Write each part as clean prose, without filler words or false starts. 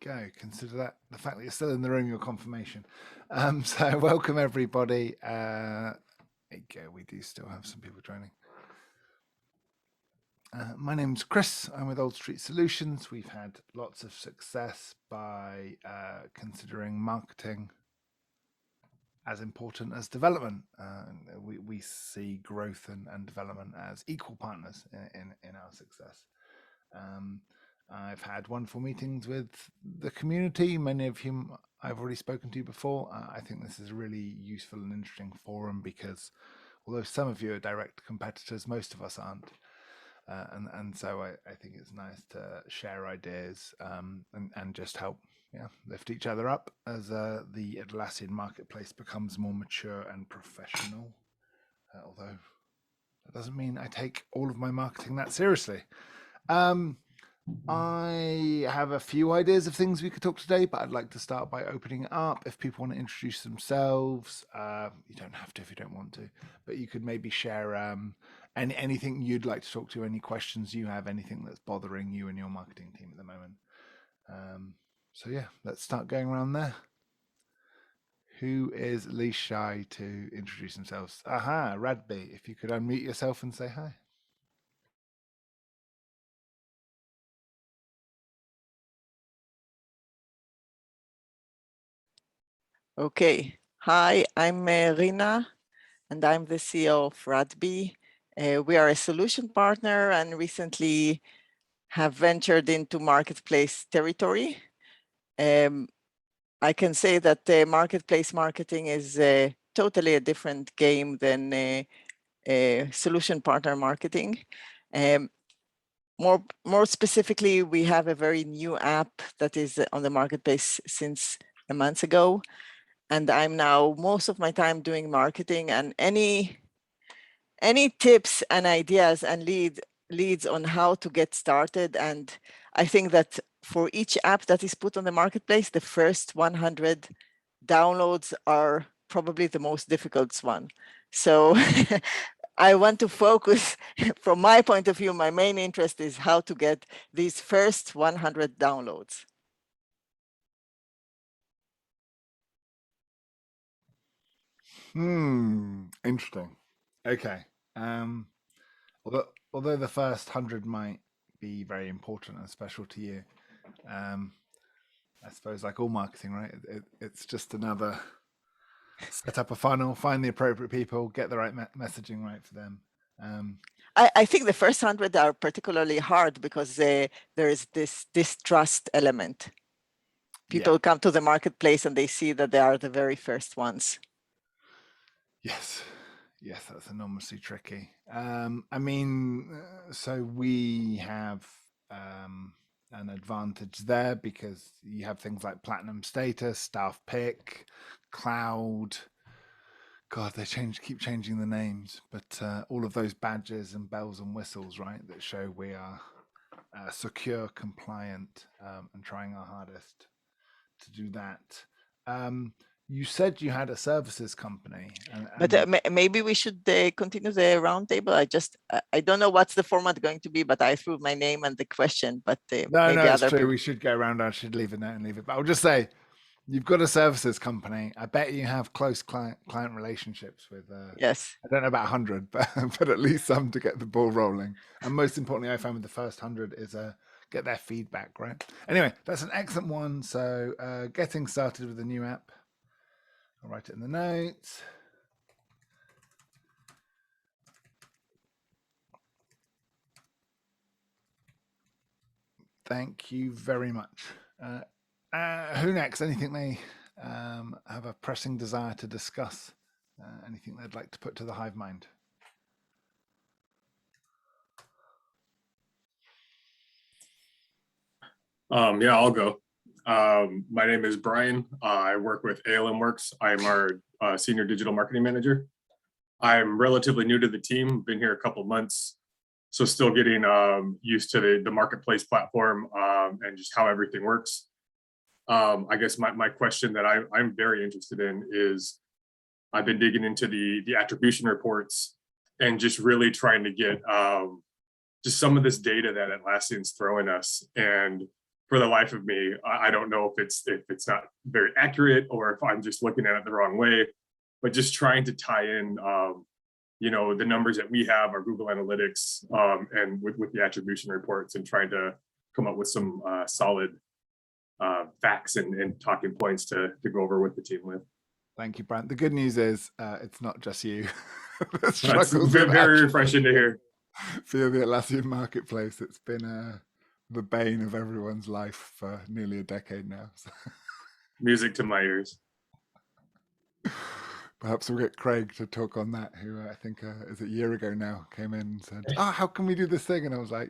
go. Consider that the fact that you're still in the room, your confirmation. So welcome everybody. There you go. We do still have some people joining. My name's Chris. I'm with Old Street Solutions. We've had lots of success by considering marketing as important as development. We see growth and development as equal partners in our success. I've had wonderful meetings with the community, many of whom I've already spoken to before. I think this is a really useful and interesting forum because although some of you are direct competitors, most of us aren't. And so I think it's nice to share ideas and just help lift each other up as the Atlassian marketplace becomes more mature and professional. Although that doesn't mean I take all of my marketing that seriously. I have a few ideas of things we could talk today, but I'd like to start by opening it up. If people want to introduce themselves, you don't have to if you don't want to, but you could maybe share anything you'd like to talk to, any questions you have, anything that's bothering you and your marketing team at the moment. So yeah, let's start going around there. Who is least shy to introduce themselves? Aha, Radby, if you could unmute yourself and say hi. Okay. Hi, I'm Rina, and I'm the CEO of Radby. We are a solution partner and recently have ventured into marketplace territory. I can say that marketplace marketing is totally a different game than solution partner marketing. More specifically, we have a very new app that is on the marketplace since a month ago. And I'm now most of my time doing marketing, and any tips and ideas and leads on how to get started. And I think that for each app that is put on the marketplace, the first 100 downloads are probably the most difficult one. So I want to focus, from my point of view, my main interest is how to get these first 100 downloads. Interesting. Okay. Although the first 100 might be very important and special to you, I suppose like all marketing, right? It's just another set up a funnel, find the appropriate people, get the right messaging right for them. I think the first 100 are particularly hard because there is this distrust element. People come to the marketplace and they see that they are the very first ones. Yes, that's enormously tricky. I mean, so we have an advantage there because you have things like platinum status, staff pick, cloud. God, they keep changing the names, but all of those badges and bells and whistles, right, that show we are secure, compliant, and trying our hardest to do that. You said you had a services company. But maybe we should continue the roundtable. I don't know what's the format going to be, but I threw my name and the question, but no, maybe it's true. We should go around. I should leave it there and leave it. But I'll just say, you've got a services company. I bet you have close client relationships with. Yes. I don't know about 100, but at least some to get the ball rolling. And most importantly, I found with the first 100 is get their feedback, right? Anyway, that's an excellent one. So getting started with the new app. I'll write it in the notes. Thank you very much. Who next? Anything they have a pressing desire to discuss? Anything they'd like to put to the hive mind? Yeah, I'll go. My name is Brian. I work with ALM Works. I'm our senior digital marketing manager. I'm relatively new to the team, been here a couple months, so still getting used to the marketplace platform and just how everything works. I guess my question that I'm very interested in is, I've been digging into the attribution reports and just really trying to get just some of this data that Atlassian's throwing us, and for the life of me, I don't know if it's not very accurate or if I'm just looking at it the wrong way. But just trying to tie in, the numbers that we have, our Google Analytics, and with the attribution reports, and trying to come up with some solid facts and talking points to go over with the team with. Thank you, Brent. The good news is it's not just you. That's very refreshing to hear. For the Atlassian marketplace, it's been the bane of everyone's life for nearly a decade now. So. Music to my ears. Perhaps we'll get Craig to talk on that, who I think is a year ago now came in and said, how can we do this thing? And I was like,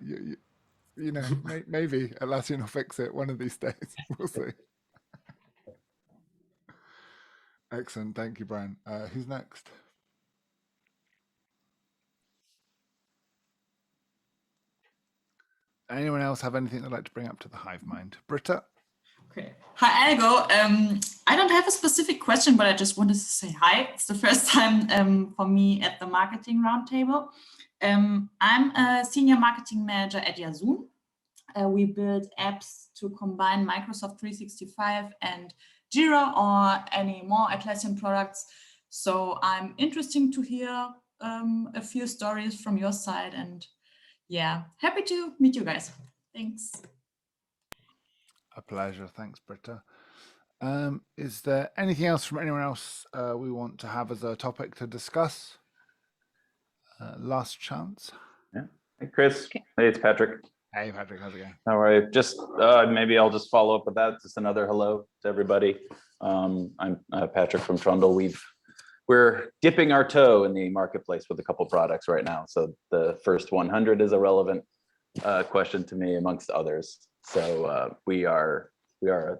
maybe Atlassian will fix it one of these days. We'll see. Excellent. Thank you, Brian. Who's next? Anyone else have anything they'd like to bring up to the hive mind? Britta? Okay. Hi, I'll go. I don't have a specific question, but I just wanted to say hi. It's the first time for me at the Marketing Roundtable. I'm a senior marketing manager at Yazoo. We build apps to combine Microsoft 365 and Jira or any more Atlassian products. So I'm interested to hear a few stories from your side, and yeah, happy to meet you guys. Thanks. A pleasure. Thanks, Britta. Is there anything else from anyone else we want to have as a topic to discuss? Last chance. Yeah. Hey, Chris. Okay. Hey, it's Patrick. Hey, Patrick. How's it going? How are you? Just maybe I'll just follow up with that. Just another hello to everybody. I'm Patrick from Trundle. We're dipping our toe in the marketplace with a couple products right now. So the first 100 is a relevant question to me amongst others. So we are a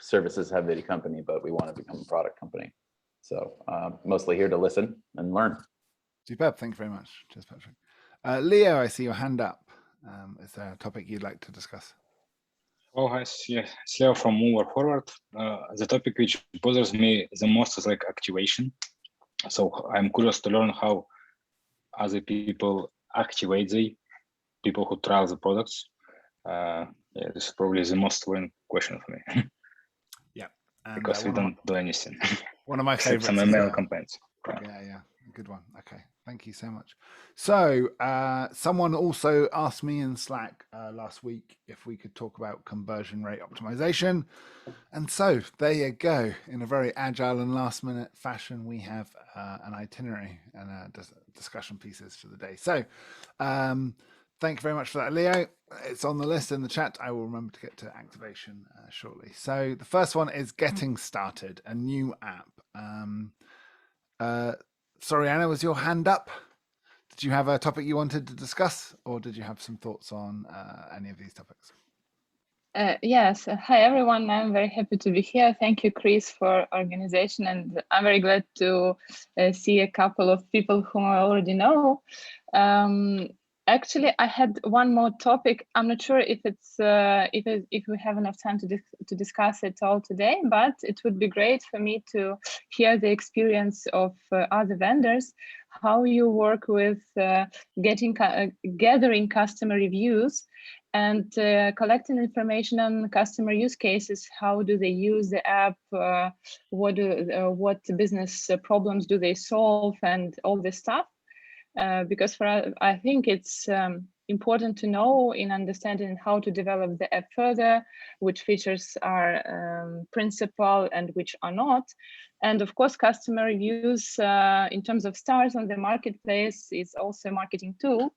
services heavy company, but we want to become a product company. So mostly here to listen and learn. Superb. Thank you very much. Cheers, Patrick. Leo, I see your hand up. Is there a topic you'd like to discuss? Oh, hi. Yeah, it's Leo from Move Forward. The topic which bothers me the most is like activation. So I'm curious to learn how other people activate the people who trial the products. This is probably the most important question for me. Yeah, because we don't do anything. One of my favorites. Some email campaigns. Yeah, good one. Okay, thank you so much. So someone also asked me in Slack last week if we could talk about conversion rate optimization, and so there you go. In a very agile and last minute fashion, we have an itinerary and discussion pieces for the day. So thank you very much for that, Leo. It's on the list in the chat. I will remember to get to activation shortly. So the first one is getting started, a new app. Sorry, Anna, was your hand up? Did you have a topic you wanted to discuss, or did you have some thoughts on any of these topics? Yes. Hi, everyone. I'm very happy to be here. Thank you, Chris, for organization. And I'm very glad to see a couple of people whom I already know. Actually, I had one more topic. I'm not sure if it's if we have enough time to discuss it all today, but it would be great for me to hear the experience of other vendors, how you work with gathering customer reviews and collecting information on customer use cases. How do they use the app? What business problems do they solve, and all this stuff. Because I think it's important to know in understanding how to develop the app further, which features are principal and which are not. And of course, customer reviews in terms of stars on the marketplace is also a marketing tool.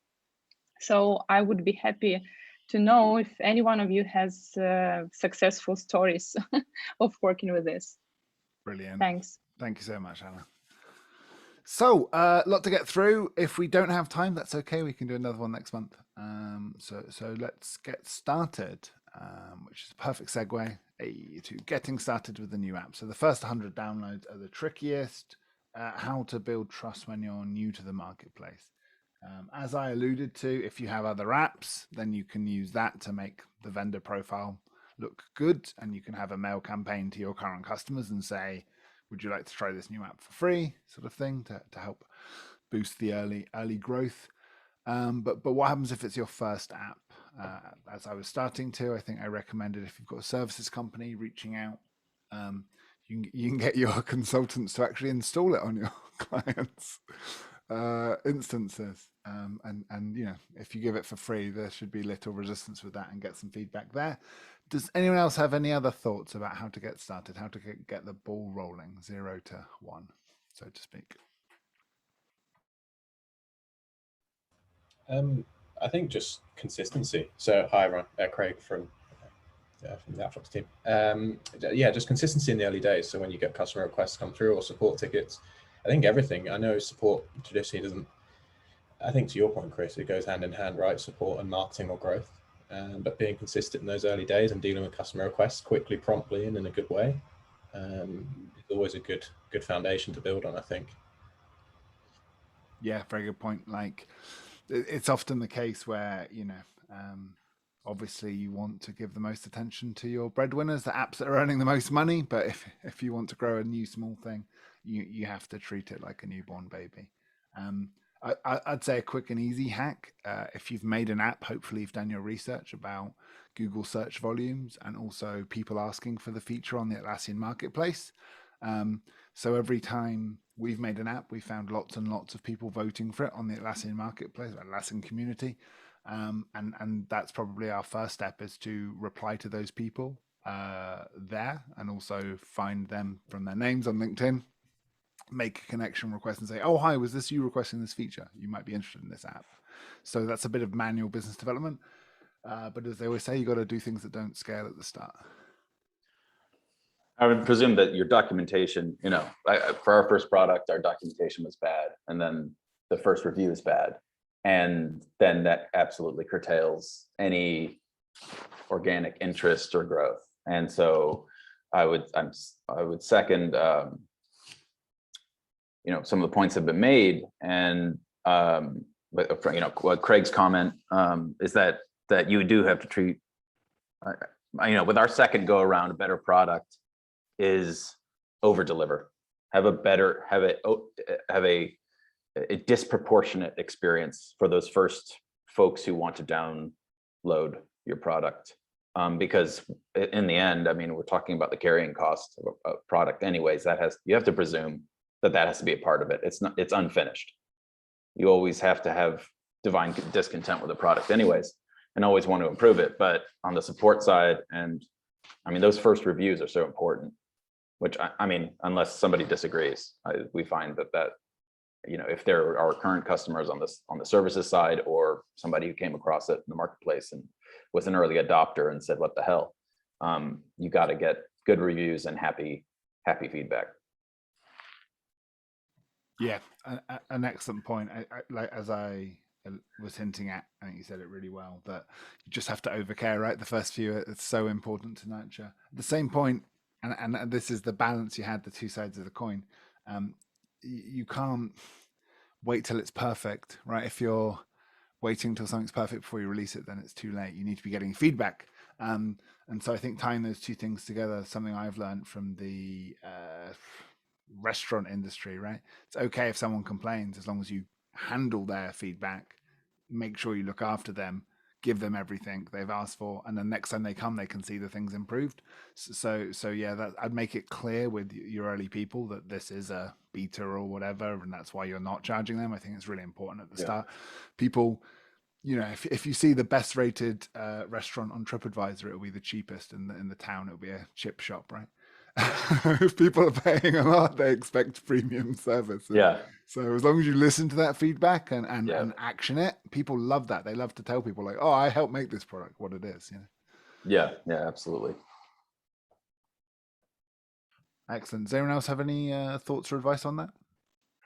So I would be happy to know if any one of you has successful stories of working with this. Brilliant. Thanks. Thank you so much, Anna. So a lot to get through. If we don't have time, that's okay. We can do another one next month. So let's get started, which is a perfect segue to getting started with the new app. So the first 100 downloads are the trickiest. How to build trust when you're new to the marketplace. As I alluded to, if you have other apps, then you can use that to make the vendor profile look good, and you can have a mail campaign to your current customers and say, would you like to try this new app for free, sort of thing, to help boost the early growth. But what happens if it's your first app? as I was starting to. I think I recommended if you've got a services company reaching out, you can get your consultants to actually install it on your clients' instances. And you know, if you give it for free, there should be little resistance with that, and get some feedback there. Does anyone else have any other thoughts about how to get started, how to get the ball rolling, 0 to 1, so to speak? I think just consistency. So hi everyone, Craig from the Atlassian team. Yeah, just consistency in the early days. So when you get customer requests come through or support tickets, I think everything, I know support traditionally doesn't, I think to your point, Chris, it goes hand in hand, right? Support and marketing or growth. But being consistent in those early days and dealing with customer requests quickly, promptly, and in a good way, is always a good foundation to build on, I think. Yeah, very good point. Like, it's often the case where, you know, obviously you want to give the most attention to your breadwinners, the apps that are earning the most money. But if you want to grow a new small thing, you have to treat it like a newborn baby. I'd say a quick and easy hack. If you've made an app, hopefully you've done your research about Google search volumes and also people asking for the feature on the Atlassian marketplace. So every time we've made an app, we found lots and lots of people voting for it on the Atlassian marketplace, Atlassian community. And that's probably our first step, is to reply to those people there, and also find them from their names on LinkedIn, make a connection request and say, oh, hi, was this you requesting this feature? You might be interested in this app. So that's a bit of manual business development. But as they always say, you got to do things that don't scale at the start. I would presume that your documentation, you know, for our first product, our documentation was bad, and then the first review is bad, and then that absolutely curtails any organic interest or growth. And so I would second, you know, some of the points have been made, and but you know, what Craig's comment is that you do have to treat, you know, with our second go around, a better product is over deliver, have a disproportionate experience for those first folks who want to download your product, because in the end, I mean, we're talking about the carrying cost of a product anyways. You have to presume that has to be a part of it. It's unfinished. You always have to have divine discontent with the product anyways, and always want to improve it. But on the support side, and I mean, those first reviews are so important, which I mean, unless somebody disagrees, we find that, you know, if there are current customers on the services side, or somebody who came across it in the marketplace and was an early adopter and said, what the hell, you got to get good reviews and happy feedback. Yeah, an excellent point. Like, as I was hinting at, I think you said it really well, that you just have to overcare, right? The first few, it's so important to nurture. At the same point, and this is the balance you had, the two sides of the coin. You can't wait till it's perfect, right? If you're waiting till something's perfect before you release it, then it's too late. You need to be getting feedback. And so I think tying those two things together, something I've learned from the restaurant industry, right? It's okay if someone complains, as long as you handle their feedback, make sure you look after them, give them everything they've asked for, and then next time they come, they can see the things improved. So yeah, that I'd make it clear with your early people that this is a beta or whatever, and that's why you're not charging them. I think it's really important at the start. People, you know, if you see the best rated restaurant on TripAdvisor, it'll be the cheapest in the town. It'll be a chip shop, right? If people are paying a lot, they expect premium service. Yeah. So as long as you listen to that feedback and action it, people love that. They love to tell people, like, oh, I helped make this product what it is. You know? Yeah, absolutely. Excellent. Does anyone else have any thoughts or advice on that?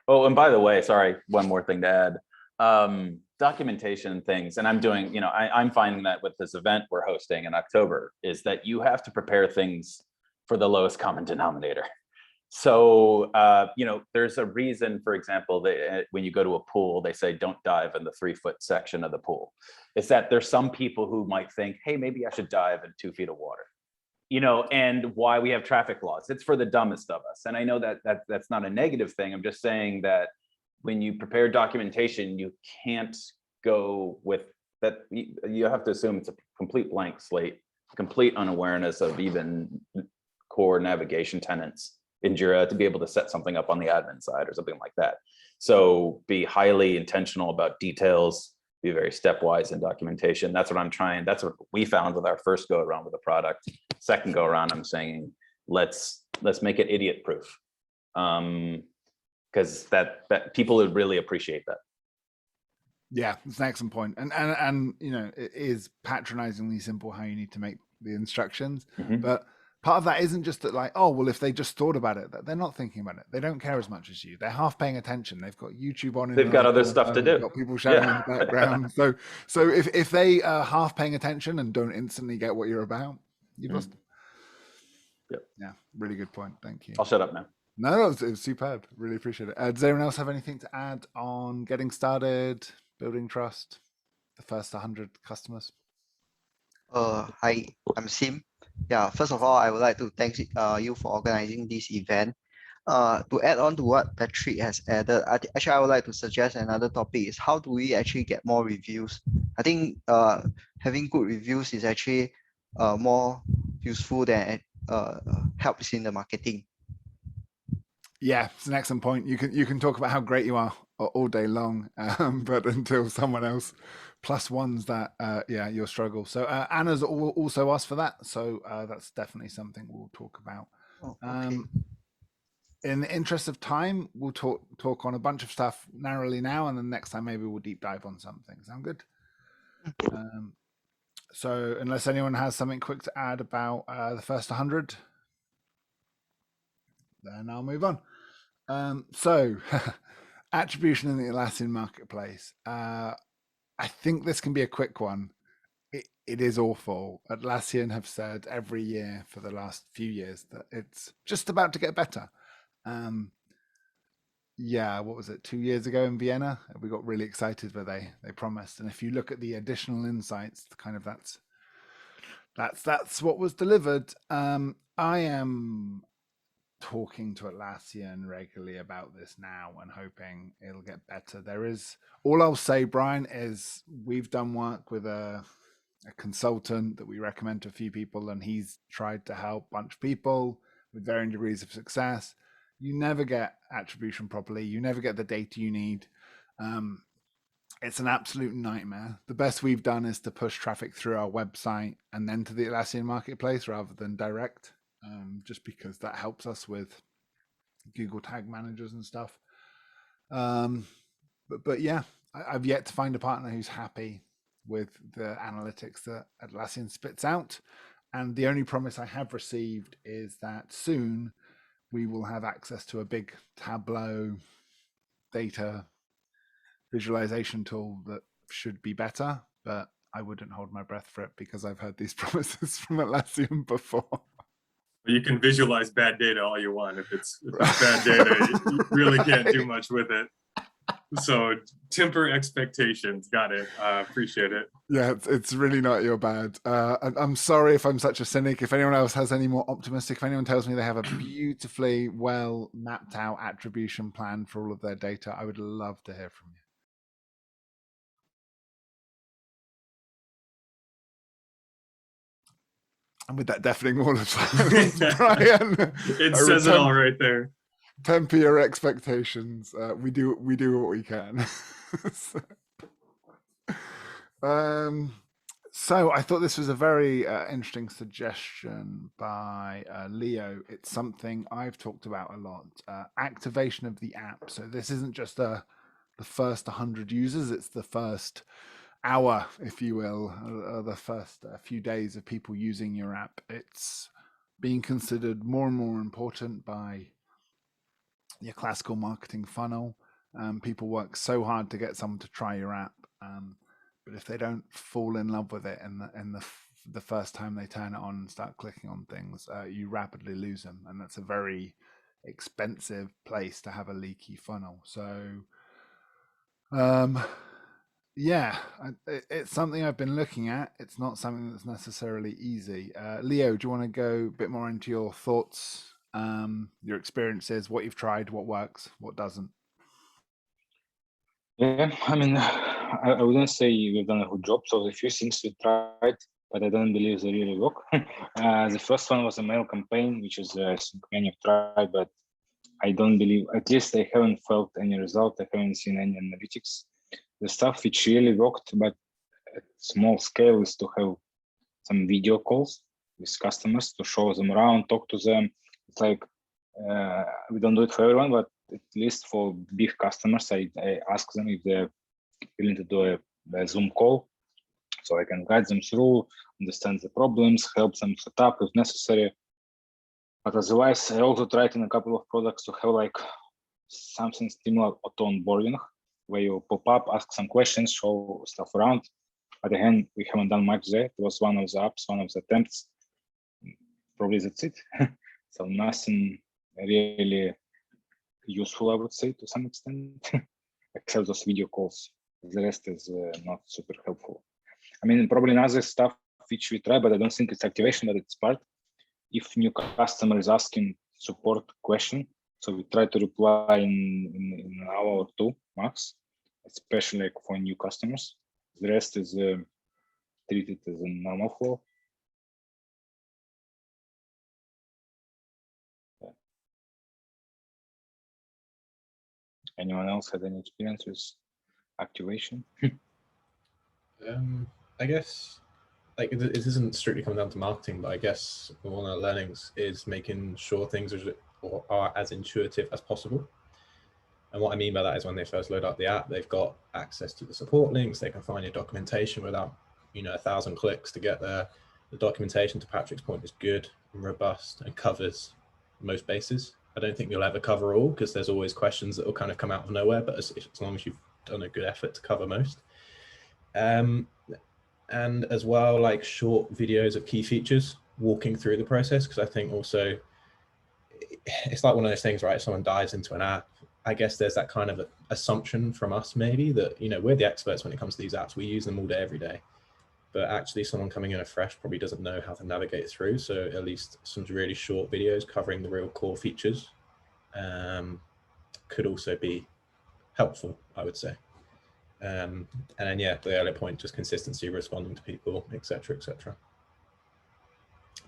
Oh, and by the way, sorry, one more thing to add. Documentation things, and I'm doing, you know, I'm finding that with this event we're hosting in October, is that you have to prepare things for the lowest common denominator. So, you know, there's a reason, for example, that when you go to a pool, they say, don't dive in the 3-foot section of the pool. It's that there's some people who might think, hey, maybe I should dive in 2 feet of water, you know, and why we have traffic laws. It's for the dumbest of us. And I know that that's not a negative thing. I'm just saying that when you prepare documentation, you can't go with that you have to assume it's a complete blank slate, complete unawareness of even core navigation tenants in Jira to be able to set something up on the admin side or something like that. So be highly intentional about details, be very stepwise in documentation. That's what I'm trying. That's what we found with our first go around with the product. Second go around, I'm saying, let's make it idiot proof. Because that people would really appreciate that. Yeah, it's an excellent point. And you know, it is patronizingly simple how you need to make the instructions. But part of that isn't just that, like, oh, well, if they just thought about it, that they're not thinking about it. They don't care as much as you. They're half paying attention. They've got YouTube on. They've got other stuff to do. They've got people shouting in the background. So if they are half paying attention and don't instantly get what you're about, you've lost them. Yep. Yeah, really good point. Thank you. I'll shut up now. No, it was superb. Really appreciate it. Does anyone else have anything to add on getting started, building trust, the first 100 customers? Hi, I'm Sim. Yeah, first of all, I would like to thank you for organizing this event. To add on to what Patrick has added, actually, I would like to suggest another topic is how do we actually get more reviews? I think having good reviews is actually more useful than helps in the marketing. Yeah, it's an excellent point. You can talk about how great you are all day long, but until someone else plus ones that, yeah, you'll struggle. So Anna's also asked for that. So that's definitely something we'll talk about. Oh, okay. In the interest of time, we'll talk on a bunch of stuff narrowly now, and then next time maybe we'll deep dive on something. Sound good? So unless anyone has something quick to add about the first 100, then I'll move on. So attribution in the Atlassian marketplace. I think this can be a quick one. It is awful. Atlassian have said every year for the last few years that it's just about to get better. Yeah, what was it, 2 years ago in Vienna? We got really excited where they promised. And if you look at the additional insights, kind of that's what was delivered. I am talking to Atlassian regularly about this now and hoping it'll get better. All I'll say, Brian, is we've done work with a consultant that we recommend to a few people, and he's tried to help a bunch of people with varying degrees of success. You never get attribution properly. You never get the data you need. It's an absolute nightmare. The best we've done is to push traffic through our website and then to the Atlassian marketplace rather than direct. Just because that helps us with Google Tag Managers and stuff. But yeah, I've yet to find a partner who's happy with the analytics that Atlassian spits out. And the only promise I have received is that soon we will have access to a big Tableau data visualization tool that should be better, but I wouldn't hold my breath for it because I've heard these promises from Atlassian before. You can visualize bad data all you want. If it's bad data, you really can't do much with it. So temper expectations. Got it. Appreciate it. Yeah, it's really not your bad. I'm sorry if I'm such a cynic. If anyone else has any more optimistic, if anyone tells me they have a beautifully well mapped out attribution plan for all of their data, I would love to hear from you. And with that deafening wall of silence, Brian, It says it all right there. Temper your expectations. We do what we can. So I thought this was a very interesting suggestion by Leo. It's something I've talked about a lot. Activation of the app. So this isn't just the first 100 users. It's the first hour, if you will, the first few days of people using your app. It's being considered more and more important by your classical marketing funnel. People work so hard to get someone to try your app, but if they don't fall in love with it in the first time they turn it on and start clicking on things, you rapidly lose them, and that's a very expensive place to have a leaky funnel. So yeah, it's something I've been looking at. It's not something that's necessarily easy. Leo, do you want to go a bit more into your thoughts, your experiences, what you've tried, what works, what doesn't? Yeah, I mean, I wouldn't say we've done a good job. So the few things we tried, but I don't believe they really work. The first one was a mail campaign, which is I think many have tried, but I don't believe, at least I haven't felt any result. I haven't seen any analytics. The stuff which really worked, but at small scale, is to have some video calls with customers to show them around, talk to them. It's like, we don't do it for everyone, but at least for big customers, I ask them if they're willing to do a Zoom call, so I can guide them through, understand the problems, help them set up if necessary. But otherwise, I also tried in a couple of products to have like something similar to onboarding, where you pop up, ask some questions, show stuff around. But again, we haven't done much there. It was one of the apps, one of the attempts. Probably that's it. So nothing really useful, I would say, to some extent, except those video calls. The rest is not super helpful. I mean, probably another stuff which we try, but I don't think it's activation, but it's part. If new customer is asking support question, so we try to reply in an hour or two max, especially like for new customers. The rest is treated as a normal flow. Yeah. Anyone else had any experience with activation? I guess like it isn't strictly coming down to marketing, but I guess one of the learnings is making sure things are as intuitive as possible. And what I mean by that is when they first load up the app, they've got access to the support links. They can find your documentation without, 1,000 clicks to get there. The documentation, to Patrick's point, is good and robust and covers most bases. I don't think you'll ever cover all, because there's always questions that will kind of come out of nowhere, but as long as you've done a good effort to cover most. And as well, like short videos of key features walking through the process, because I think also it's like one of those things, right? If someone dives into an app, I guess there's that kind of assumption from us maybe that, we're the experts when it comes to these apps. We use them all day, every day. But actually someone coming in afresh probably doesn't know how to navigate through. So at least some really short videos covering the real core features could also be helpful, I would say. And then, yeah, the earlier point, just consistency, responding to people, etc., etc.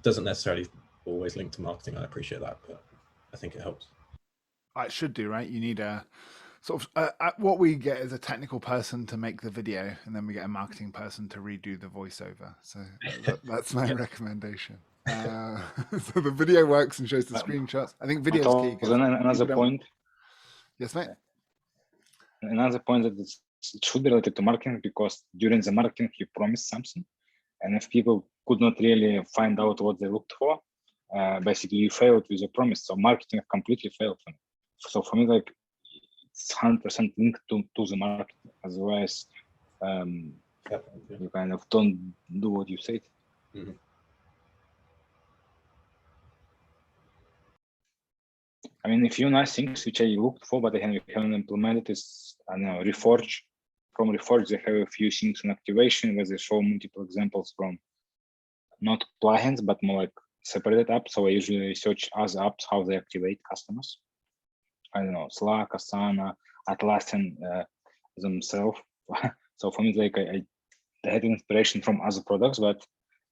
Doesn't necessarily always link to marketing. I appreciate that, but I think it helps. It should do, right? You need a sort of what we get is a technical person to make the video, and then we get a marketing person to redo the voiceover. So that's my recommendation. So the video works and shows the screenshots. I think video is key. Another point. Yes, mate. Another point that it should be related to marketing, because during the marketing you promised something, and if people could not really find out what they looked for, basically you failed with your promise. So marketing completely failed for me. So for me, like, it's 100% linked to the market. Otherwise, you kind of don't do what you said. Mm-hmm. I mean, a few nice things which I looked for, but I haven't implemented is, I don't know, Reforge. From Reforge, they have a few things in activation where they show multiple examples from not plugins, but more like separated apps. So I usually research other apps, how they activate customers. I don't know, Slack, Asana, Atlassian themselves. So for me, like I had inspiration from other products, but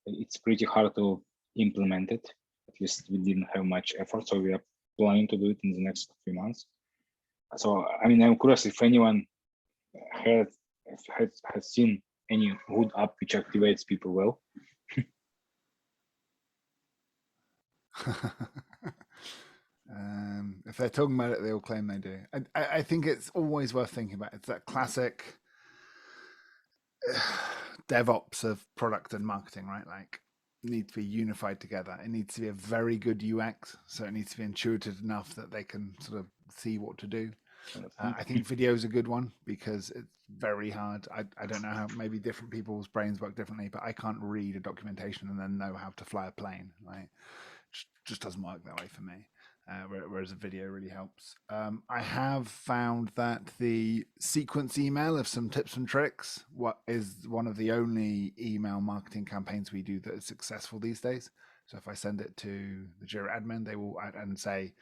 it's pretty hard to implement it. At least we didn't have much effort, so we are planning to do it in the next few months. So I mean, I'm curious if anyone has seen any good app which activates people well. If they're talking about it, they all claim they do. I think it's always worth thinking about. It's that classic DevOps of product and marketing, right? Like, it needs to be unified together. It needs to be a very good UX, so it needs to be intuitive enough that they can sort of see what to do. I think video is a good one because it's very hard. I don't know how, maybe different people's brains work differently, but I can't read a documentation and then know how to fly a plane. Right? Just doesn't work that way for me. Whereas a video really helps. I have found that the sequence email of some tips and tricks is one of the only email marketing campaigns we do that is successful these days. So if I send it to the Jira admin, they will and say,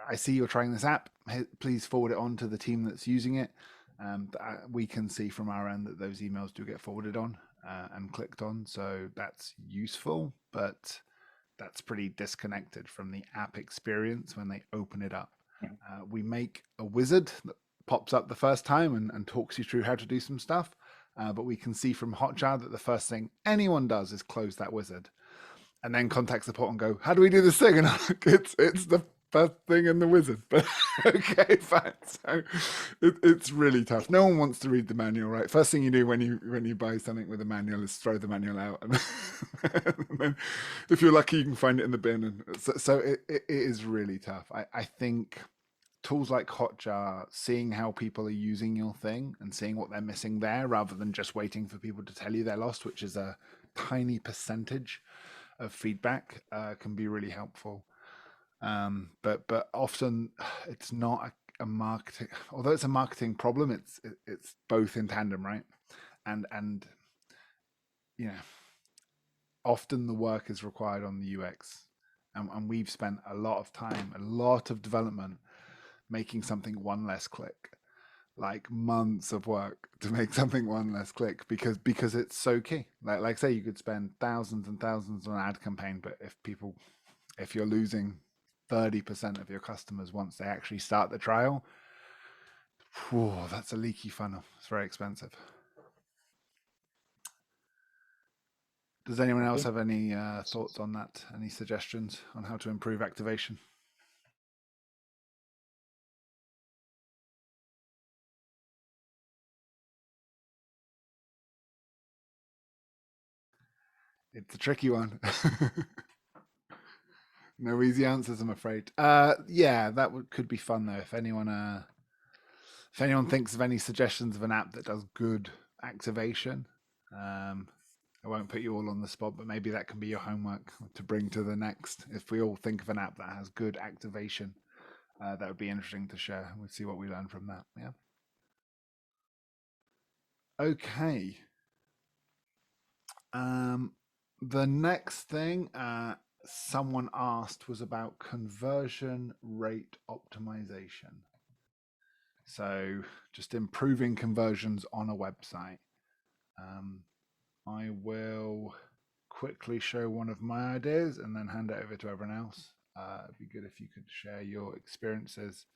I see you're trying this app. Please forward it on to the team that's using it. we can see from our end that those emails do get forwarded on and clicked on. So that's useful, but that's pretty disconnected from the app experience when they open it up. We make a wizard that pops up the first time and talks you through how to do some stuff. But we can see from Hotjar that the first thing anyone does is close that wizard and then contact support and go, how do we do this thing? And I'm like, it's the first thing in the wizard. But okay, fine. So it's really tough. No one wants to read the manual, right? First thing you do when you buy something with a manual is throw the manual out. And then if you're lucky, you can find it in the bin. And so it is really tough. I think tools like Hotjar, seeing how people are using your thing and seeing what they're missing there, rather than just waiting for people to tell you they're lost, which is a tiny percentage of feedback, can be really helpful. But often it's not a marketing, although it's a marketing problem, it's both in tandem, right? And you know, often the work is required on the UX, and we've spent a lot of time, a lot of development making something one less click, like months of work to make something one less click, because it's so key. Like say you could spend thousands and thousands on an ad campaign, but if you're losing 30% of your customers once they actually start the trial, whew, that's a leaky funnel. It's very expensive. Does anyone else have any thoughts on that? Any suggestions on how to improve activation? It's a tricky one. No easy answers, I'm afraid. Yeah, that could be fun though. If anyone thinks of any suggestions of an app that does good activation, I won't put you all on the spot, but maybe that can be your homework to bring to the next. If we all think of an app that has good activation, that would be interesting to share. We'll see what we learn from that. Yeah. Okay. The next thing someone asked was about conversion rate optimization. So just improving conversions on a website. I will quickly show one of my ideas and then hand it over to everyone else. It'd be good if you could share your experiences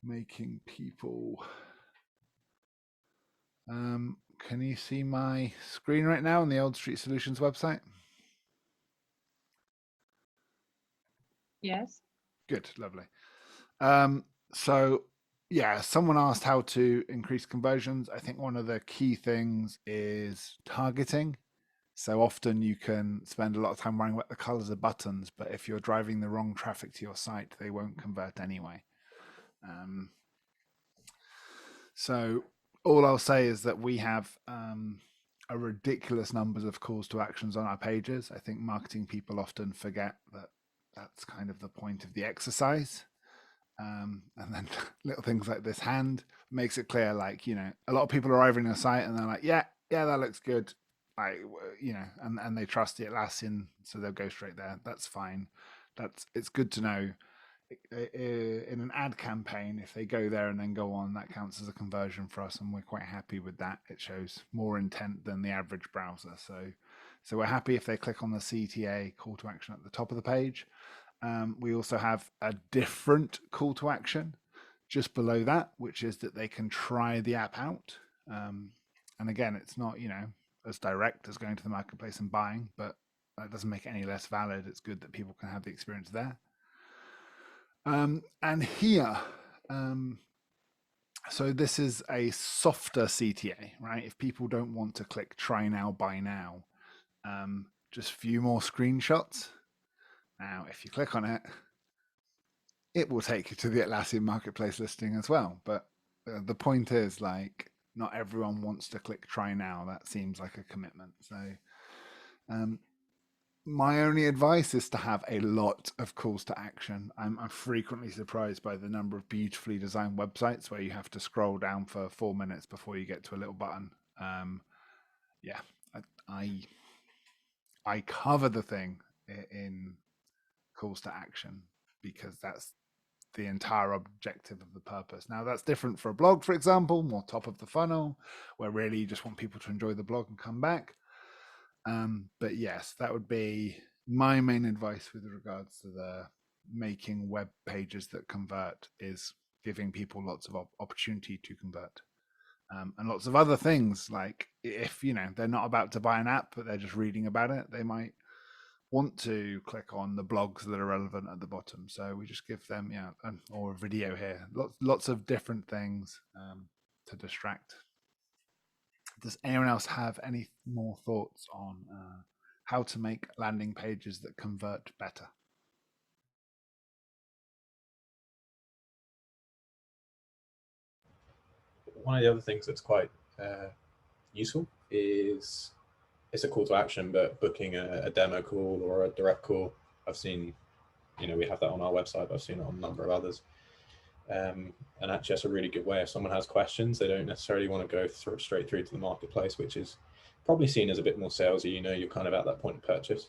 making people. Can you see my screen right now on the Old Street Solutions website? Yes. Good, lovely. So yeah, someone asked how to increase conversions. I think one of the key things is targeting. So often you can spend a lot of time worrying about the colors of buttons, but if you're driving the wrong traffic to your site, they won't convert anyway. So all I'll say is that we have a ridiculous numbers of calls to actions on our pages. I think marketing people often forget that that's kind of the point of the exercise. And then little things like this hand makes it clear, like, you know, a lot of people arrive on your site and they're like, yeah, that looks good. And they trust the Atlassian, so they'll go straight there. That's fine. It's good to know. In an ad campaign, if they go there and then go on, that counts as a conversion for us, and we're quite happy with that. It shows more intent than the average browser. So we're happy if they click on the CTA call to action at the top of the page. We also have a different call to action just below that, which is that they can try the app out. And again, it's not, you know, as direct as going to the marketplace and buying, but that doesn't make it any less valid. It's good that people can have the experience there. And here, so this is a softer CTA, right? If people don't want to click try now, buy now, just a few more screenshots. Now, if you click on it, it will take you to the Atlassian marketplace listing as well. But the point is, like, not everyone wants to click try now. That seems like a commitment. So my only advice is to have a lot of calls to action. I'm frequently surprised by the number of beautifully designed websites where you have to scroll down for 4 minutes before you get to a little button. Yeah, I cover the thing in calls to action because that's the entire objective of the purpose. Now that's different for a blog, for example, more top of the funnel, where really you just want people to enjoy the blog and come back. But yes, that would be my main advice with regards to the making web pages that convert, is giving people lots of opportunity to convert. And lots of other things, like if they're not about to buy an app but they're just reading about it, they might want to click on the blogs that are relevant at the bottom. So we just give them or a video here, lots of different things to distract. Does anyone else have any more thoughts on how to make landing pages that convert better? One of the other things that's quite useful is, it's a call to action, but booking a demo call or a direct call. I've seen, we have that on our website, but I've seen it on a number of others. And actually that's a really good way. If someone has questions, they don't necessarily want to go straight through to the marketplace, which is probably seen as a bit more salesy. You're kind of at that point of purchase.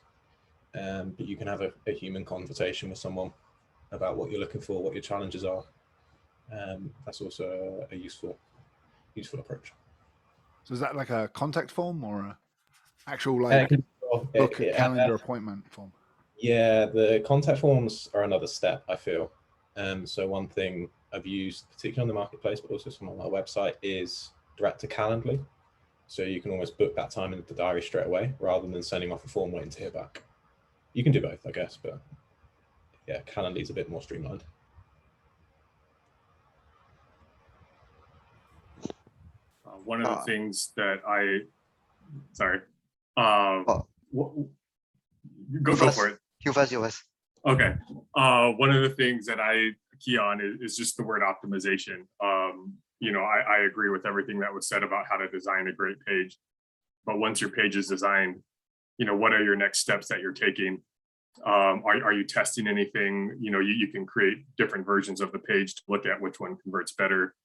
But you can have a human conversation with someone about what you're looking for, what your challenges are. That's also a useful approach. So is that like a contact form or a actual book a calendar appointment form? Yeah, the contact forms are another step, I feel. So one thing I've used, particularly on the marketplace, but also some on our website, is direct to Calendly. So you can almost book that time into the diary straight away, rather than sending off a form waiting to hear back. You can do both, I guess, but yeah, Calendly is a bit more streamlined. One of the things that go for it. You first. Okay. One of the things that I key on is just the word optimization. I agree with everything that was said about how to design a great page. But once your page is designed, what are your next steps that you're taking? Are you testing anything? You can create different versions of the page to look at which one converts better.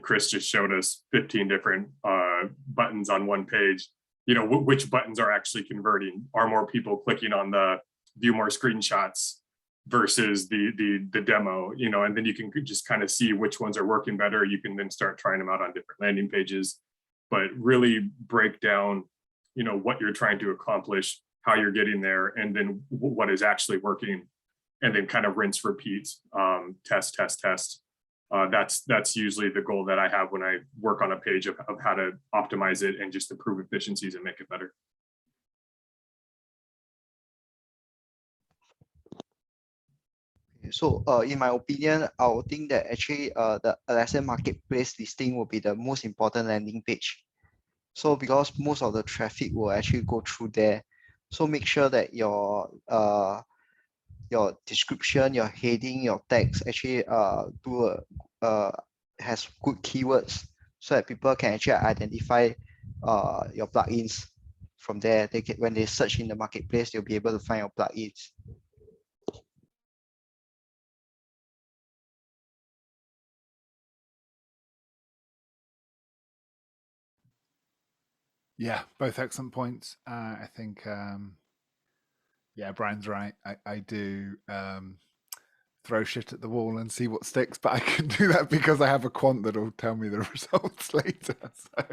Chris just showed us 15 different buttons on one page. Which buttons are actually converting? Are more people clicking on the view more screenshots versus the demo? And then you can just kind of see which ones are working better. You can then start trying them out on different landing pages, but really break down, what you're trying to accomplish, how you're getting there, and then what is actually working, and then kind of rinse, repeat, test. That's usually the goal that I have when I work on a page of how to optimize it and just improve efficiencies and make it better. So in my opinion, I would think that actually the Atlassian marketplace listing will be the most important landing page. So because most of the traffic will actually go through there. So make sure that your description, your heading, your text actually has good keywords, so that people can actually identify your plugins from there. When they search in the marketplace, they'll be able to find your plugins. Yeah, both excellent points. I think, Brian's right. I do throw shit at the wall and see what sticks, but I can do that because I have a quant that'll tell me the results later. So,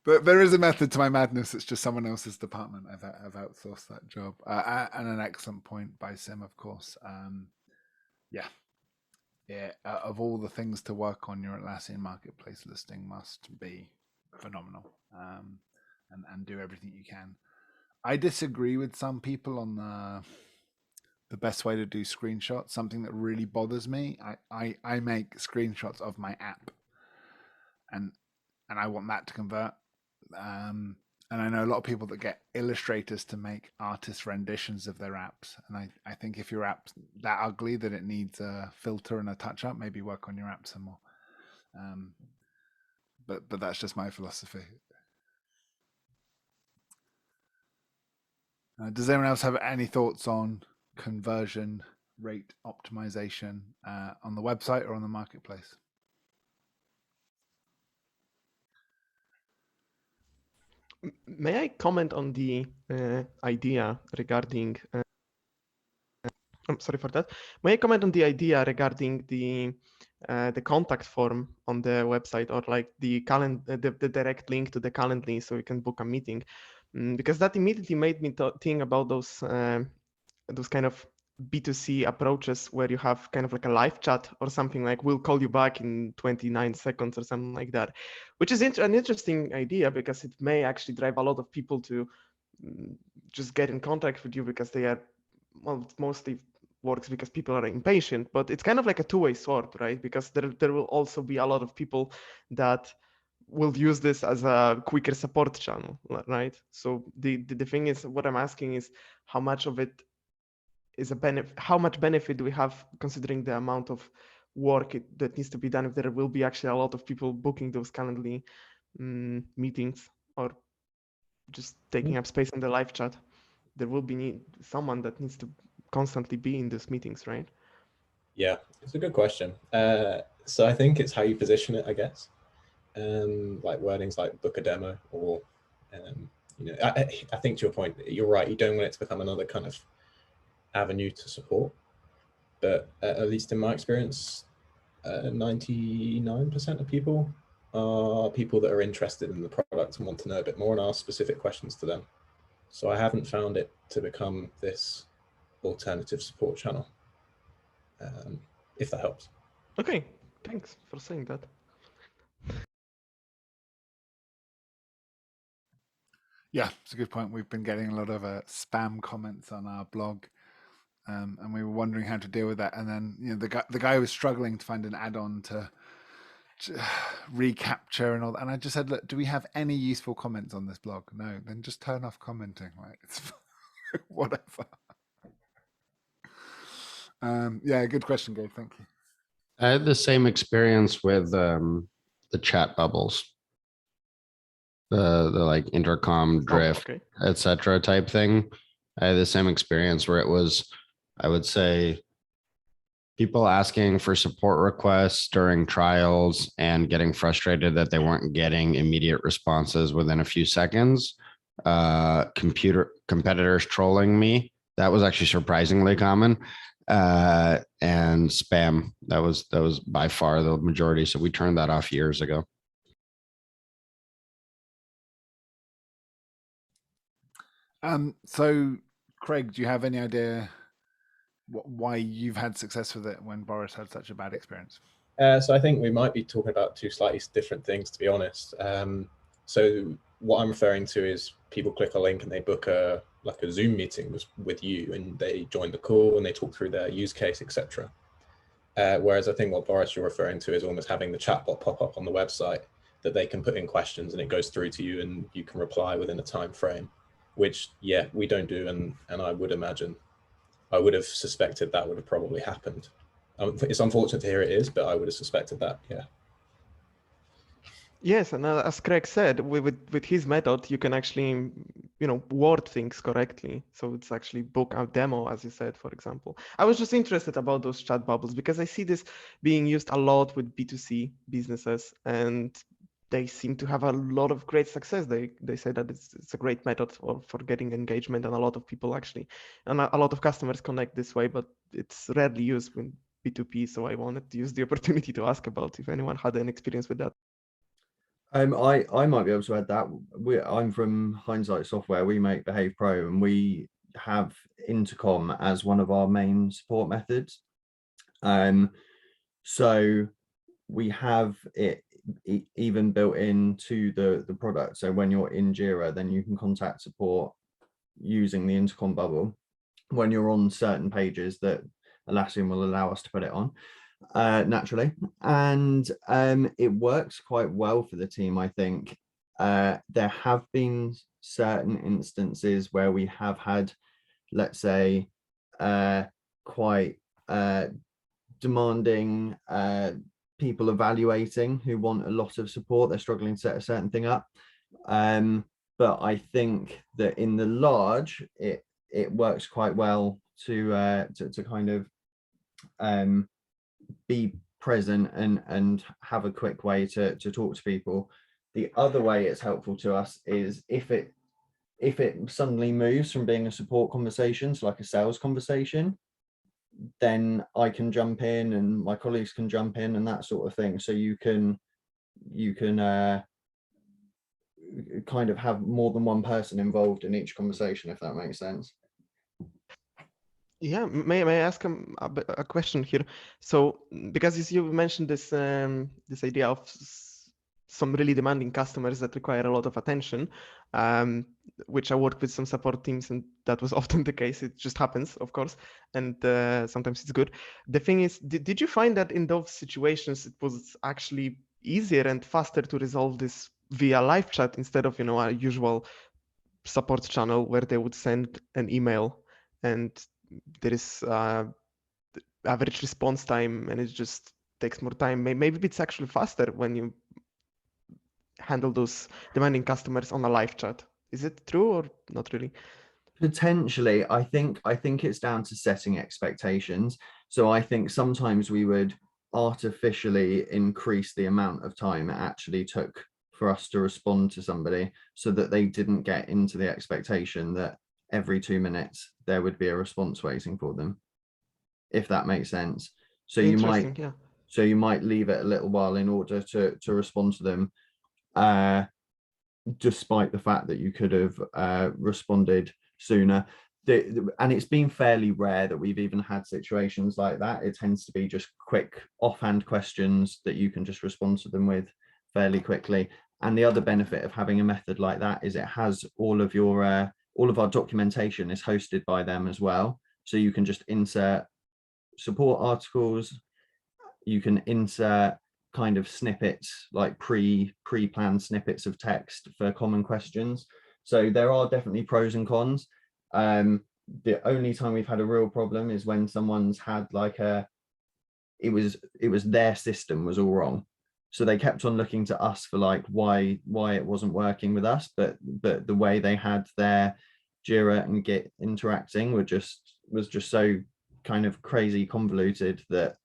but there is a method to my madness. It's just someone else's department. I've outsourced that job. And an excellent point by Sim, of course. Of all the things to work on, your Atlassian marketplace listing must be phenomenal. And do everything you can. I disagree with some people on the best way to do screenshots. Something that really bothers me. I make screenshots of my app, and I want that to convert. And I know a lot of people that get illustrators to make artist renditions of their apps. And I think if your app's that ugly that it needs a filter and a touch up, maybe work on your app some more. But that's just my philosophy. Does anyone else have any thoughts on conversion rate optimization on the website or on the marketplace? May I comment on the idea regarding I'm sorry for that. May I comment on the idea regarding the contact form on the website, or like the the direct link to the Calendly so you can book a meeting? Because that immediately made me think about those kind of B2C approaches where you have kind of like a live chat or something like, we'll call you back in 29 seconds or something like that, which is an interesting idea because it may actually drive a lot of people to just get in contact with you because they are, well, it mostly works because people are impatient, but it's kind of like a two-way sword, right? Because there will also be a lot of people that will use this as a quicker support channel, right? So the thing is, what I'm asking is how much of it is a benefit, how much benefit do we have considering the amount of work that needs to be done if there will be actually a lot of people booking those Calendly meetings or just taking up space in the live chat? There will be someone that needs to constantly be in these meetings, right? Yeah, it's a good question. So I think it's how you position it, I guess. Like wordings like book a demo, or you know, I think to your point, you're right. You don't want it to become another kind of avenue to support, but at least in my experience, 99% of people are people that are interested in the product and want to know a bit more and ask specific questions to them. So I haven't found it to become this alternative support channel, if that helps. Okay, thanks for saying that. Yeah, it's a good point. We've been getting a lot of spam comments on our blog, and we were wondering how to deal with that. And then, you know, the guy was struggling to find an add-on to recapture and all that. And I just said, look, do we have any useful comments on this blog? No, then just turn off commenting. Like, it's whatever. Yeah, good question, Gabe. Thank you. I had the same experience with the chat bubbles, the like intercom drift, etc. type thing. I had the same experience where it was, I would say, people asking for support requests during trials and getting frustrated that they weren't getting immediate responses within a few seconds. Competitors trolling me. That was actually surprisingly common. And spam. That was by far the majority. So we turned that off years ago. So Craig, do you have any idea why you've had success with it when Boris had such a bad experience? So I think we might be talking about two slightly different things, to be honest. So what I'm referring to is people click a link and they book a Zoom meeting with you, and they join the call and they talk through their use case, etc. Whereas I think what Boris you're referring to is almost having the chatbot pop up on the website that they can put in questions and it goes through to you and you can reply within a time frame, which, yeah, we don't do. And I would imagine, I would have suspected that would have probably happened. It's unfortunate to hear it is, but I would have suspected that, yeah. Yes, and as Craig said, with his method, you can actually, word things correctly. So it's actually book a demo, as you said, for example. I was just interested about those chat bubbles because I see this being used a lot with B2C businesses, and they seem to have a lot of great success. They say that it's a great method for getting engagement, and a lot of people actually, and a lot of customers connect this way, but it's rarely used with B2P. So I wanted to use the opportunity to ask about if anyone had an experience with that. I might be able to add that. I'm from Hindsight Software. We make Behave Pro, and we have intercom as one of our main support methods. So we have it even built into the product. So when you're in Jira, then you can contact support using the intercom bubble when you're on certain pages that Atlassian will allow us to put it on. Naturally, and it works quite well for the team. I think there have been certain instances where we have had, let's say, quite demanding people evaluating who want a lot of support. They're struggling to set a certain thing up, but I think that in the large, it works quite well to kind of be present and have a quick way to talk to people. The other way it's helpful to us is if it suddenly moves from being a support conversation to like a sales conversation, then I can jump in and my colleagues can jump in and that sort of thing. So you can kind of have more than one person involved in each conversation, if that makes sense. Yeah, may I ask a question here? So, because as you mentioned this this idea of some really demanding customers that require a lot of attention, which I work with some support teams, and that was often the case. It just happens, of course, and sometimes it's good. The thing is, did you find that in those situations it was actually easier and faster to resolve this via live chat instead of, you know, a usual support channel where they would send an email and there is average response time and it just takes more time? Maybe it's actually faster when you handle those demanding customers on a live chat. Is it true or not really? Potentially, I think it's down to setting expectations. So I think sometimes we would artificially increase the amount of time it actually took for us to respond to somebody so that they didn't get into the expectation that every 2 minutes there would be a response waiting for them, if that makes sense. So you might, yeah. So you might leave it a little while in order to respond to them, despite the fact that you could have responded sooner. And it's been fairly rare that we've even had situations like that. It tends to be just quick offhand questions that you can just respond to them with fairly quickly. And the other benefit of having a method like that is it has all of our documentation is hosted by them as well. So you can just insert support articles, you can insert kind of snippets, like pre-planned snippets of text for common questions. So there are definitely pros and cons. The only time we've had a real problem is when someone's had like it was their system was all wrong. So they kept on looking to us for like why it wasn't working with us, but the way they had their Jira and Git interacting was just so kind of crazy convoluted that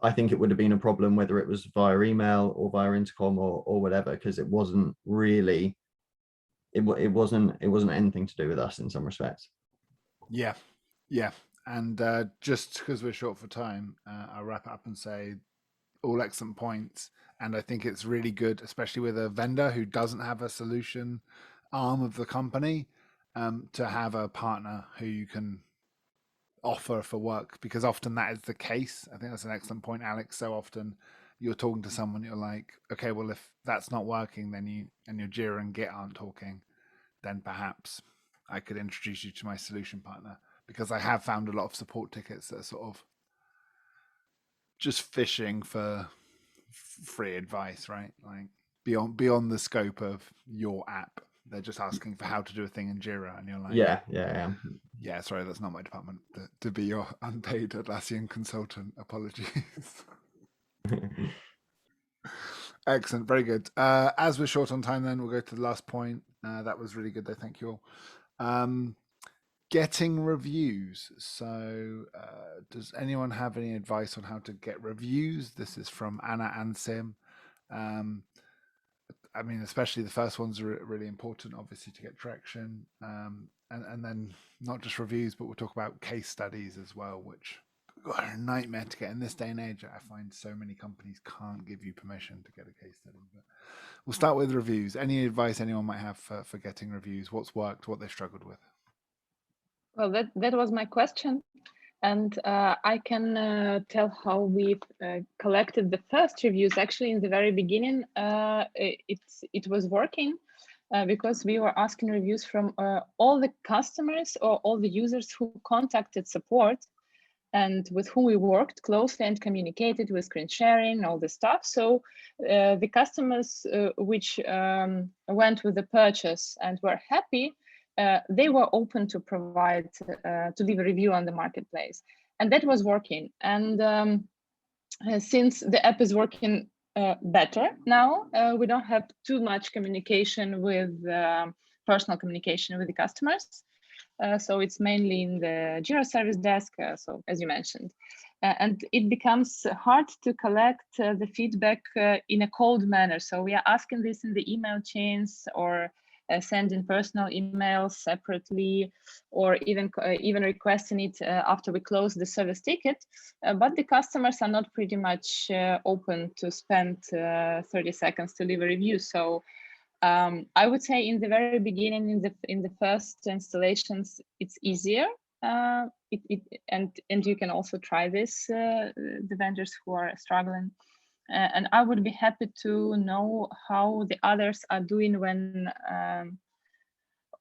I think it would have been a problem whether it was via email or via intercom or whatever, because it wasn't really, it wasn't anything to do with us in some respects. Yeah. And just because we're short for time, I'll wrap up and say all excellent points. And I think it's really good, especially with a vendor who doesn't have a solution arm of the company, to have a partner who you can offer for work, because often that is the case. I think that's an excellent point, Alex. So often you're talking to someone, you're like, okay, well, if that's not working, then your Jira and Git aren't talking, then perhaps I could introduce you to my solution partner, because I have found a lot of support tickets that are sort of just fishing for free advice, right? Like beyond the scope of your app. They're just asking for how to do a thing in Jira, and you're like, yeah, sorry, that's not my department to be your unpaid Atlassian consultant. Apologies. Excellent, very good. As we're short on time, then we'll go to the last point. That was really good, though. Thank you all. Getting reviews. So, does anyone have any advice on how to get reviews? This is from Anna and Sim. I mean, especially the first ones are really important, obviously, to get traction. And then not just reviews, but we'll talk about case studies as well, which are a nightmare to get in this day and age. I find so many companies can't give you permission to get a case study. But we'll start with reviews. Any advice anyone might have for getting reviews? What's worked? What they've struggled with? Well, that was my question. And I can tell how we've collected the first reviews. Actually, in the very beginning, it was working because we were asking reviews from all the customers or all the users who contacted support and with whom we worked closely and communicated with screen sharing, all the stuff. So the customers which went with the purchase and were happy, they were open to provide, to leave a review on the marketplace. And that was working. And since the app is working better now, we don't have too much communication with personal communication with the customers. So it's mainly in the Jira service desk, so as you mentioned. And it becomes hard to collect the feedback in a cold manner. So we are asking this in the email chains or sending personal emails separately, or even requesting it after we close the service ticket. But the customers are not pretty much open to spend 30 seconds to leave a review. So I would say in the very beginning, in the first installations, it's easier. And you can also try this, the vendors who are struggling. And I would be happy to know how the others are doing when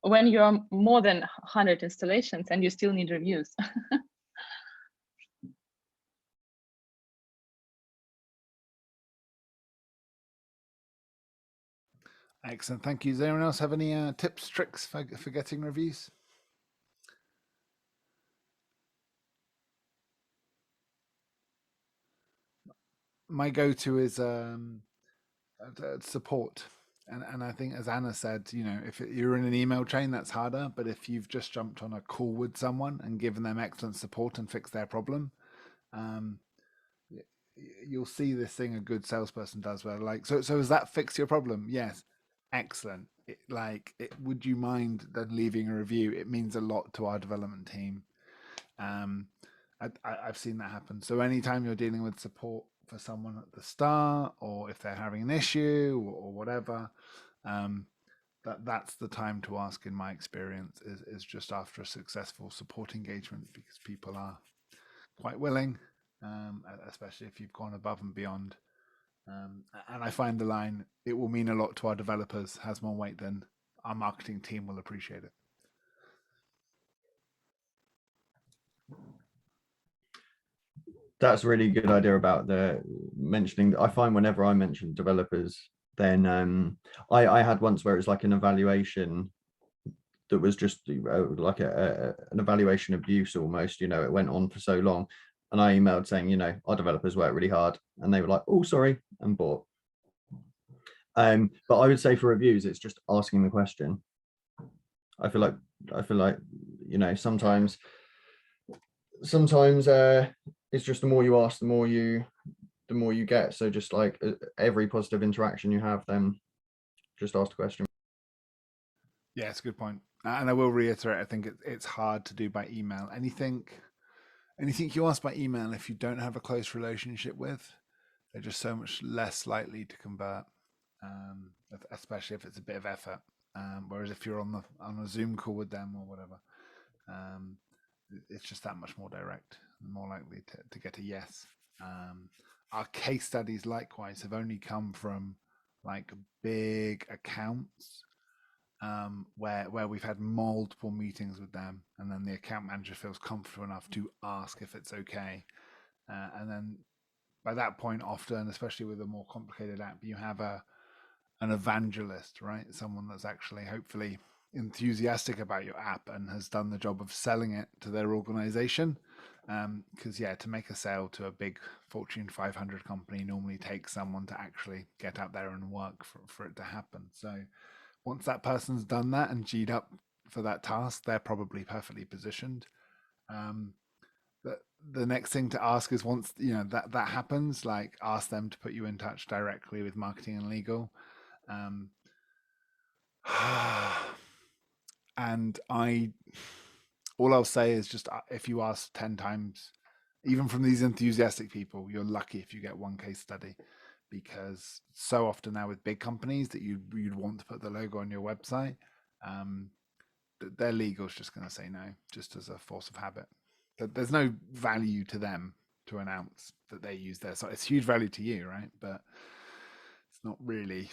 you're more than 100 installations and you still need reviews. Excellent, thank you. Does anyone else have any tips, tricks for getting reviews? My go-to is support. And I think, as Anna said, you know, if you're in an email chain, that's harder. But if you've just jumped on a call with someone and given them excellent support and fixed their problem, you'll see this thing a good salesperson does. Where like, so does that fix your problem? Yes, excellent. Would you mind then leaving a review? It means a lot to our development team. I've seen that happen. So anytime you're dealing with support for someone at the start, or if they're having an issue or whatever, that's the time to ask, in my experience, is just after a successful support engagement, because people are quite willing, especially if you've gone above and beyond. And I find the line, "It will mean a lot to our developers," has more weight than "our marketing team will appreciate it." That's a really good idea about the mentioning. I find whenever I mention developers, then I had once where it was like an evaluation that was just like an evaluation abuse almost, you know, it went on for so long. And I emailed saying, you know, our developers work really hard, and they were like, "Oh, sorry," and bought. But I would say for reviews, it's just asking the question. I feel like, you know, sometimes it's just the more you ask, the more you get. So just like every positive interaction you have, then just ask the question. Yeah, it's a good point. And I will reiterate, I think it's hard to do by email. Anything you ask by email, if you don't have a close relationship with, they're just so much less likely to convert, especially if it's a bit of effort. Whereas if you're on a Zoom call with them or whatever, it's just that much more direct and more likely to get a yes. Our case studies likewise have only come from like big accounts, where we've had multiple meetings with them, and then the account manager feels comfortable enough to ask if it's okay. And then by that point, often, especially with a more complicated app, you have an evangelist, right? Someone that's actually hopefully enthusiastic about your app and has done the job of selling it to their organization. Because to make a sale to a big Fortune 500 company normally takes someone to actually get out there and work for it to happen. So once that person's done that and G'd up for that task, they're probably perfectly positioned. The next thing to ask is, once that happens, like, ask them to put you in touch directly with marketing and legal. And all I'll say is, just if you ask 10 times, even from these enthusiastic people, you're lucky if you get one case study, because so often now with big companies that you'd want to put the logo on your website, their legal's just going to say no, just as a force of habit. There's no value to them to announce that they use their site. It's huge value to you, right? But it's not really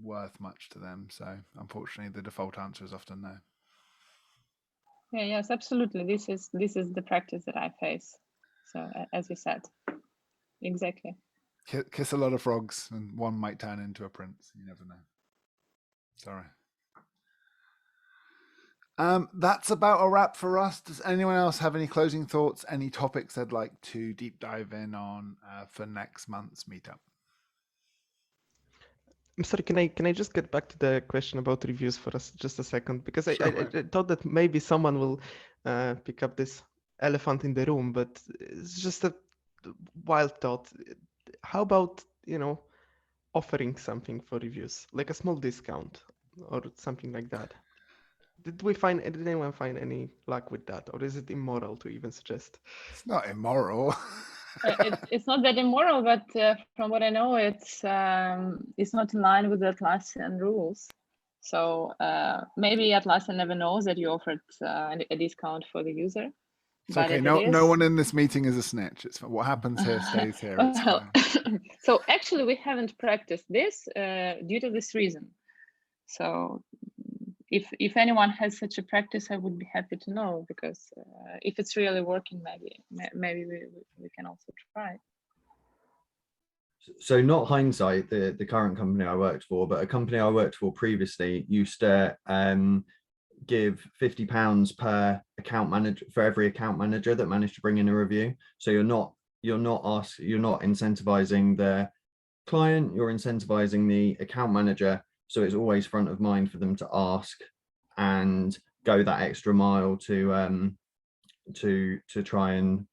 worth much to them. So unfortunately, the default answer is often no. Yeah, yes, absolutely. This is the practice that I face. So as you said, exactly. Kiss a lot of frogs, and one might turn into a prince. You never know. Sorry. That's about a wrap for us. Does anyone else have any closing thoughts, any topics they'd like to deep dive in on for next month's meetup? I'm sorry, can I just get back to the question about reviews for us just a second? Because I thought that maybe someone will pick up this elephant in the room, but it's just a wild thought. How about, offering something for reviews, like a small discount? or something like that. Did anyone find any luck with that, or is it immoral to even suggest? It's not immoral. It's not that immoral, but from what I know, it's not in line with the Atlassian rules. So maybe Atlassian never knows that you offered a discount for the user. It's but okay. if No, it is, no one in this meeting is a snitch. It's what happens here stays here. It's well, fine. so actually, we haven't practiced this due to this reason. So if anyone has such a practice, I would be happy to know, because if it's really working, maybe we can also try. So not Hindsight, the current company I worked for, but a company I worked for previously used to give £50 per account manager for every account manager that managed to bring in a review. So you're not incentivizing the client, you're incentivizing the account manager. So it's always front of mind for them to ask and go that extra mile to try and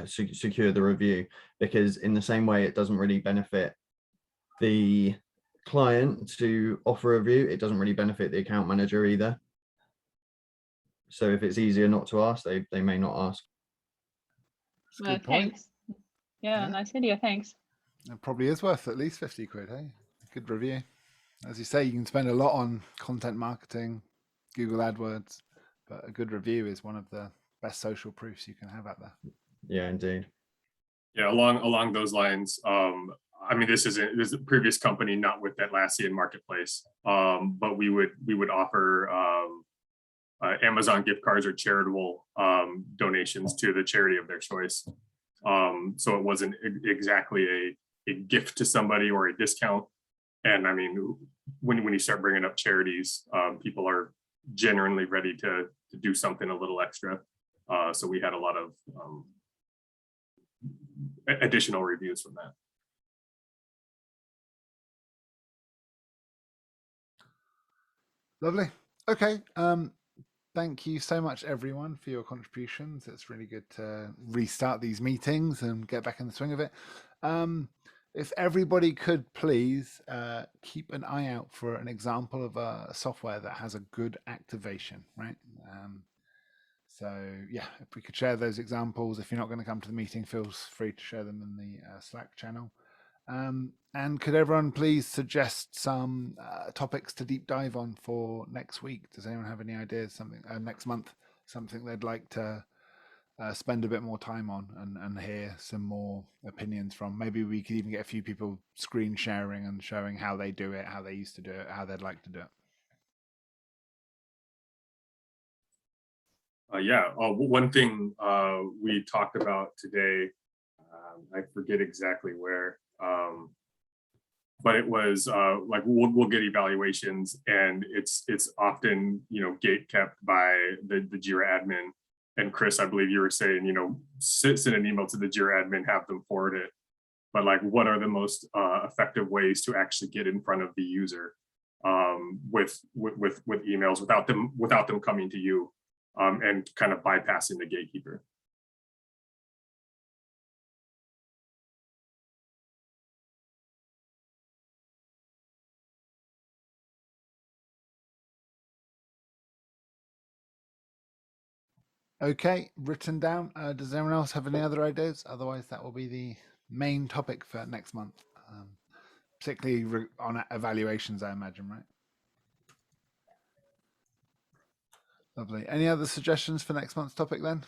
secure the review, because in the same way it doesn't really benefit the client to offer a review, it doesn't really benefit the account manager either. So if it's easier not to ask, they may not ask. Well, thanks. Yeah, nice idea. Thanks. It probably is worth at least 50 quid, hey? Good review. As you say, you can spend a lot on content marketing, Google AdWords, but a good review is one of the best social proofs you can have out there. Yeah, indeed. Yeah, along those lines, I mean, this is a previous company, not with Atlassian Marketplace, but we would offer Amazon gift cards or charitable donations to the charity of their choice. So it wasn't exactly a gift to somebody or a discount. And I mean, when you start bringing up charities, people are genuinely ready to do something a little extra. So we had a lot of additional reviews from that. Lovely. Okay. Thank you so much, everyone, for your contributions. It's really good to restart these meetings and get back in the swing of it. If everybody could please keep an eye out for an example of a software that has a good activation, right? So yeah, if we could share those examples. If you're not going to come to the meeting, feel free to share them in the Slack channel. And could everyone please suggest some topics to deep dive on for next week? Does anyone have any ideas? Something next month, something they'd like to spend a bit more time on and hear some more opinions from? Maybe we could even get a few people screen sharing and showing how they do it, how they used to do it, how they'd like to do it. Yeah, one thing we talked about today, I forget exactly where, but it was like we'll get evaluations, and it's often, you know, gate kept by the Jira admin. And Chris, I believe you were saying, you know, send an email to the Jira admin, have them forward it. But like, what are the most effective ways to actually get in front of the user with emails without them coming to you? And kind of bypassing the gatekeeper. Okay, written down. Does anyone else have any other ideas? Otherwise, that will be the main topic for next month, particularly on evaluations, I imagine, right? Lovely. Any other suggestions for next month's topic then?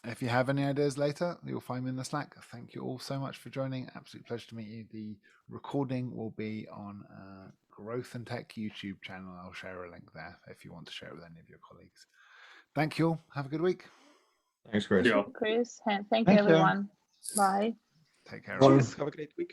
If you have any ideas later, you'll find me in the Slack. Thank you all so much for joining. Absolute pleasure to meet you. The recording will be on Growth and Tech YouTube channel. I'll share a link there if you want to share it with any of your colleagues. Thank you all. Have a good week. Thanks, Chris. Chris, thank you, everyone. Bye. Take care. Cheers. Have a great week.